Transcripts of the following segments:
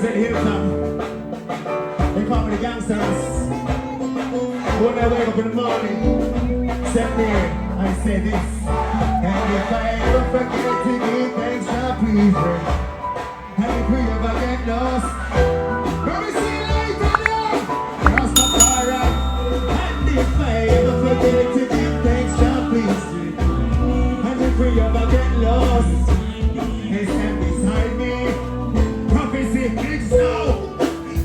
represent Hilltop. They call me the gangsters. When I wake up in the morning, sit there, I say this. And if I ever forget to give thanks, I please her. And if we ever get lost, let me see you later now. Rastafari. And if I ever forget to give thanks, I please her. And if we ever get lost, they stand beside me. Prophecy is so,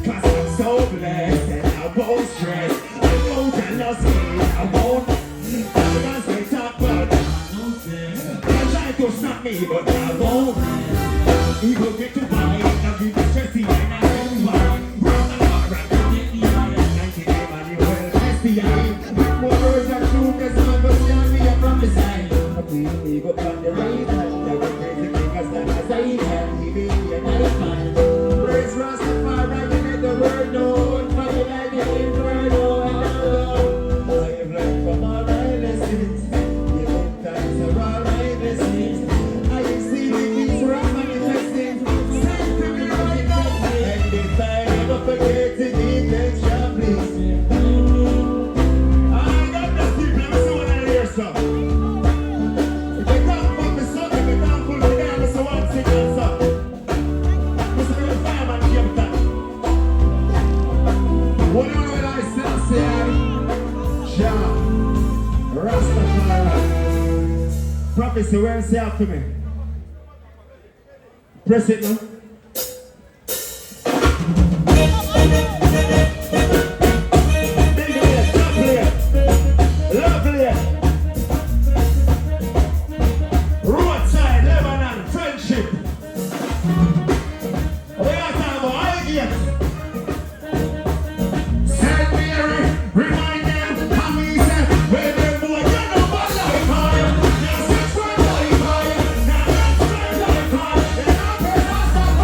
'cause I'm so blessed and I won't stress. I won't jealous me, I won't. Everyone's they talk about they try to stop me, but I won't. He will get to buy it, I'll give you stressy and I don't worry. Run the car, run the money, 99 money, well, that's the eye. With more words and truth, there's no good stand me up from the side. I feel me go on the right hand, I will praise the king as long as I can. He be a nice man. Praise Rastafari, you make the word known. Fire like the inferno and I have learned from all my lessons. Giving thanks for all my blessings. I see the things where I'm manifesting. Send to me right now. And if I ever forget to give thanks, God please. I got this people, let me see what I hear, sir. If they can't put me son, if they can't pull me down, Mr. One Signal, sir. Mr. Real Fireman, Capleton. What do I say? Jah, Rastafari. Prophecy, where say after me? Press it now. Big it, lovely, lovely. Roadside, Lebanon, friendship. We are talking about ideas. Saint Mary, remind them, how me say, where them boy, you know what life higher. Now 6 1 life higher. Now that's right life higher. And I'm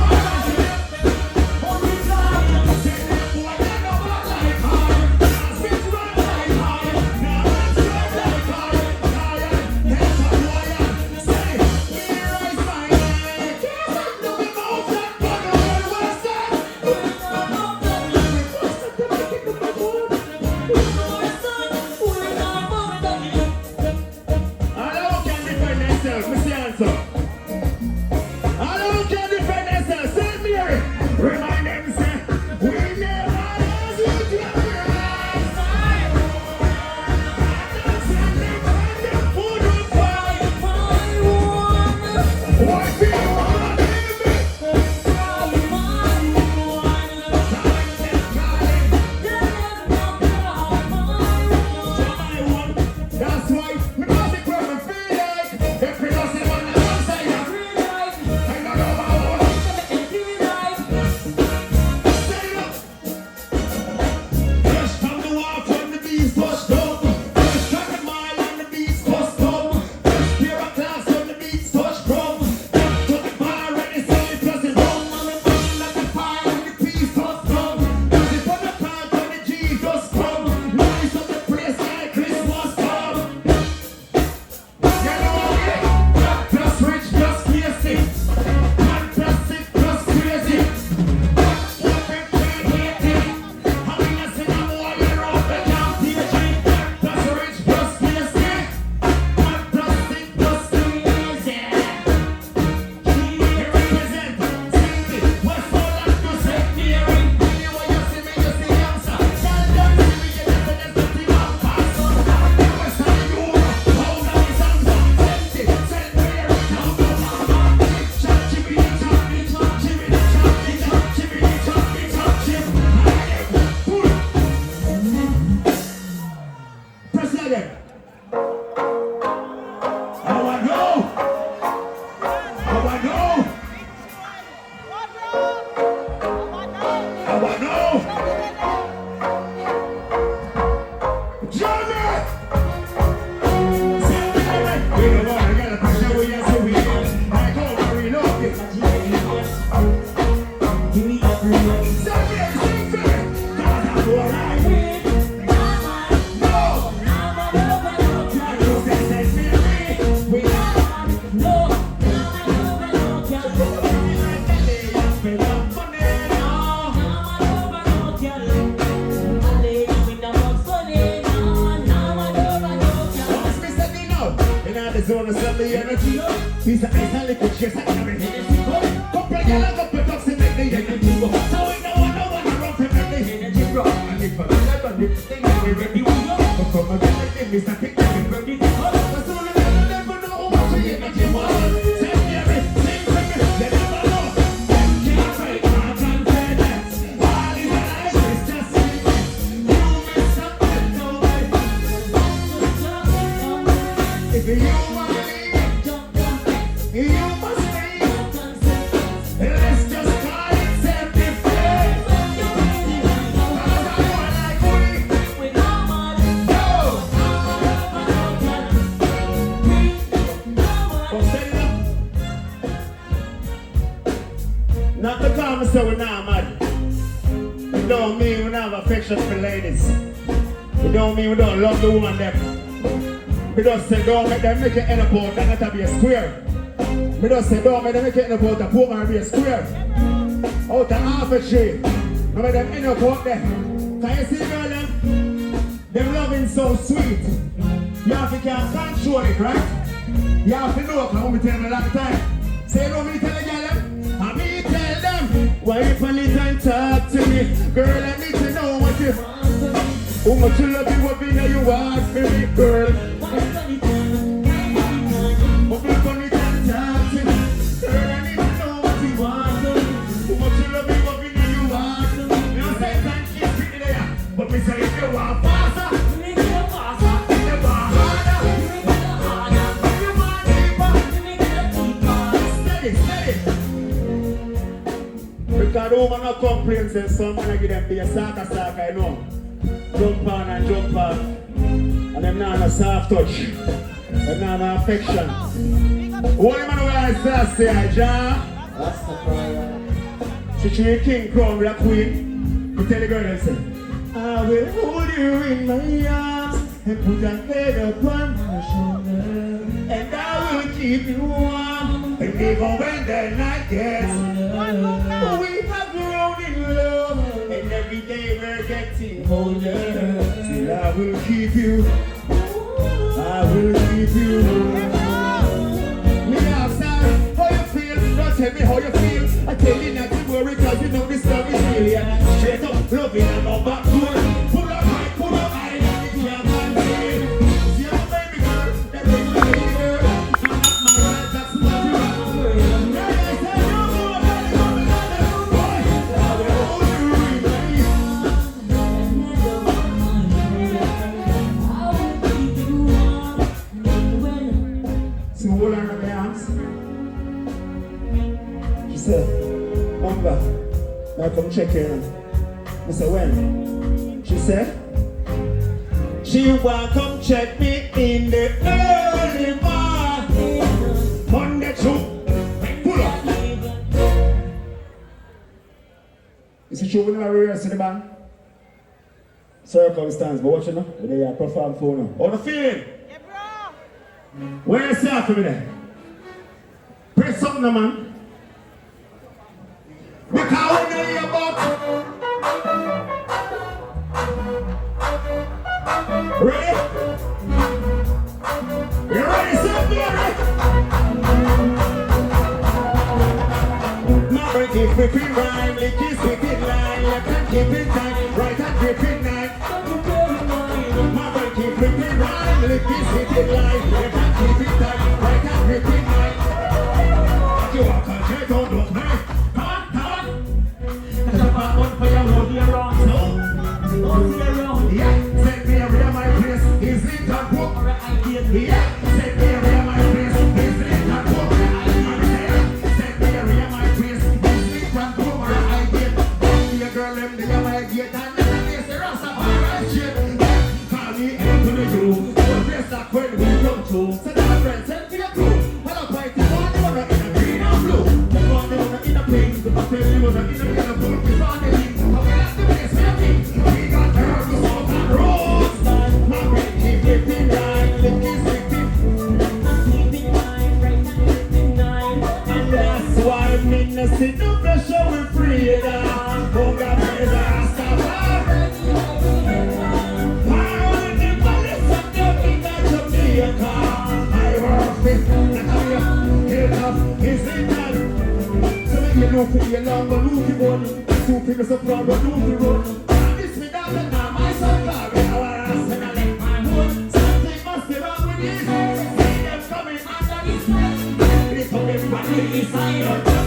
the zone of some the energy. Piece of ice and liquid chase and everything. Couple of yellow couple of toxic make the energy go. So we know one around to make the energy grow. And if I let on this thing, we're ready to go. But come again like this, Mr. Pick, we're ready to go. But soon as they never know how much the energy was. Same theory, same premise, they never know. Them can't break my plan for that. All is alive, it's just me. You miss something, no way. If you want to leave, you must leave. Let's just call it self-defense. Cause I want like we no. Oh, set it up. Not the common so we're not mad. It don't mean we don't have affection for ladies. It don't mean we don't love the woman them. We just say don't make them make it end up out and not be a square. We just say don't make them make it end up out and poor man be a square. Out of half a tree. No make them end up out there. Can you see girl them loving so sweet. You have to can't control it, right? You have to know because we tell them a lot of time. Say no me tell the girl them. And me tell them. Why you on it and talk to me? Girl I need to know what you how much you love you, what be now you ask me, girl. But we funny and talk to me. Girl, I need to know what you want. How much you love me, what be now you ask me. You say thank you, pretty there. But me say if you want faster, if you want harder, if you want deeper, steady. Because the woman not complains and some man give them be a saka, you know. Jump on and jump off. And them not a soft touch. Them not an affection. What do you man I say, Jah? That's the prayer. She treat king crown with a queen. You tell the girl and say, I will hold you in my arms and put your head upon my shoulder. And I will keep you warm. And even when the night gets warm, we have grown in love. And every day we're getting older. Still I will keep you. I will keep you. Me outside, how you feel? Don't tell me how you feel. I tell you not to worry cause you know this love is real. Yeah. Straight up, loving and no back door. Pull up high, pull up high, and you can't find see how baby girl, that bring my baby girl. I'm not my right, that's what you want. Yeah, I said you know that you want another boy. I will hold you in my arms. So hold on my arms. She said, Munga, now come check here. I said, when? She said, she want come check me in the early morning. Monday through, pull up. Is it true we never rehearse in the band? Circumstance, but what you know? They are perform for now. How the feeling? Yeah, bro. Where you say for me there? Press something, man. Because we know you're about. Ready? You ready, sir? My break is whipping rhyme, lick is whipping line, left hand keep it tight, right hand gripping knife. My break is whipping rhyme, lick is whipping line, left hand keep it tight, right hand gripping knife. You walk on, you don't look nice. Come on. There's a bad one for your road, you're wrong, so. Hold your road. Yeah, send me area my place, is it a book? Yeah, send me area my place, is it a book? Send me area my place, is it a book? Or I get, your girl, them, the girl I get, and then I say, Rastafari shit. Call me Anthony Joe, the place that when we come to. Send my friends, send me a crew. Hello, fight, you want to run in a green and blue. You want to run in a pink, but tell you what, in a yellow blue, you want to leave. Okay, that's the place, we got her to smoke and rose. My brain keep flipping line, lick is flipping. And that's why I'm in the city, no pressure, we're free down. Munga praise Rastafari. I want the police of the king of Jamaica. I work you look at your long, but look at one. Two people so proud, but look at one. This me down the now, my son, God, I want to let my wood. Something must be wrong with this. See them coming under this man. They come everybody inside your top.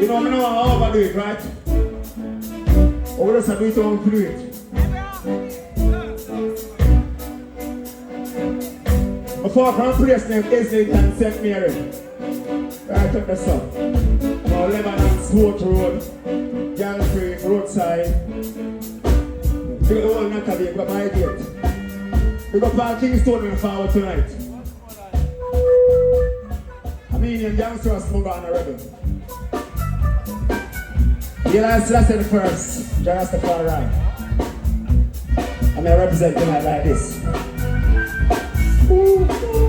You know, I know how to overdo it, right? Or we just have to do it how to do it. Before I come place named Islington St. Mary. Right up the sun. Now Lebanon, Sport Road, Gang Free, Roadside. Big the whole Naka Bay, got my gate. We got Paul Kingston in forward tonight. I mean, in GANGSTER, Munga and a rebel. You last the first, just the far right. I'm going to represent tonight like this. Ooh.